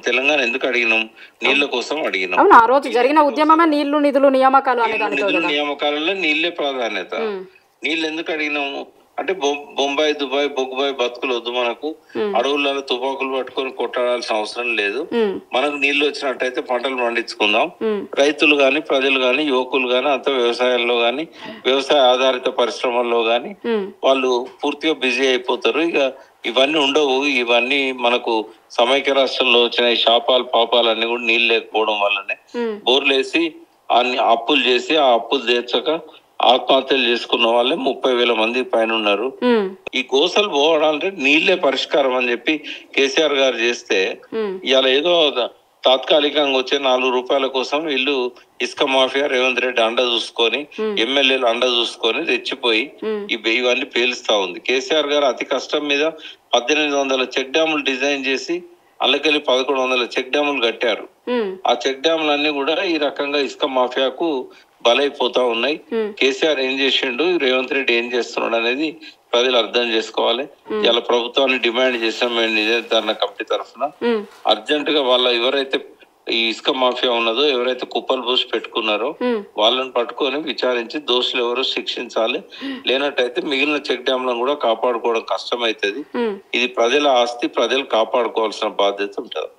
తెలంగాణ ఎందుకు అడిగినాం? నీళ్ల కోసం అడిగినాం. అవును, ఆ రోజు జరిగిన ఉద్యమమే నీళ్లు నిధులు నియామకాలు అనే దానితో కదా. నియామకాలలో నీళ్లే ప్రాధాన్యత. నీళ్ళు ఎందుకు అడిగినాము అంటే బొంబాయి దుబాయ్ బొగ్గుబాయి బతుకులు వద్దు మనకు. అడవులలో తుపాకులు పట్టుకొని కొట్టాడాల్సిన అవసరం లేదు. మనకు నీళ్లు వచ్చినట్టయితే పంటలు పండించుకుందాం. రైతులు గాని ప్రజలు గాని యువకులు గాని అంత వ్యవసాయంలో గాని వ్యవసాయ ఆధారిత పరిశ్రమల్లో గాని వాళ్ళు పూర్తిగా బిజీ అయిపోతారు. ఇక ఇవన్నీ ఉండవు. ఇవన్నీ మనకు సమైక్య రాష్ట్రంలో వచ్చిన ఈ శాపాలు పాపాలు అన్ని కూడా నీళ్ళు లేకపోవడం వల్లనే బోర్లు వేసి అన్ని అప్పులు చేసి ఆ అప్పులు తీర్చక ఆత్మహత్యలు చేసుకున్న వాళ్ళే 30,000 మంది పైన ఉన్నారు. ఈ గోసలు పోవడాలంటే నీళ్లే పరిష్కారం అని చెప్పి కేసీఆర్ గారు చేస్తే ఇవాళ ఏదో తాత్కాలికంగా వచ్చే 4 రూపాయల కోసం వీళ్ళు ఇసుక మాఫియా రేవంత్ రెడ్డి అండ చూసుకొని ఎమ్మెల్యేలు అండ చూసుకొని రెచ్చిపోయి ఇవన్నీ పేలుస్తా ఉంది. కేసీఆర్ గారు అతి కష్టం మీద 1800 చెక్ డ్యాములు డిజైన్ చేసి అందుకెళ్ళి 1100 చెక్ డ్యాములు కట్టారు. ఆ చెక్ డ్యాములన్నీ కూడా ఈ రకంగా ఇసుక మాఫియాకు బలైపోతా ఉన్నాయి. కేసీఆర్ ఏం చేసిండు, రేవంత్ రెడ్డి ఏం చేస్తున్నాడు అనేది ప్రజలు అర్థం చేసుకోవాలి. ఇలా ప్రభుత్వాన్ని డిమాండ్ చేసాం మేము నిజాధికారణ కమిటీ తరఫున అర్జెంట్ గా వాళ్ళ ఎవరైతే ఈ ఇసుక మాఫియా ఉన్నదో ఎవరైతే కుప్పలు పోసి పెట్టుకున్నారో వాళ్ళని పట్టుకొని విచారించి దోషులు ఎవరో శిక్షించాలి. లేనట్టయితే మిగిలిన చెక్ డ్యామ్లను కూడా కాపాడుకోవడం కష్టమైతుంది. ఇది ప్రజల ఆస్తి, ప్రజలు కాపాడుకోవాల్సిన బాధ్యత ఉంటుంది.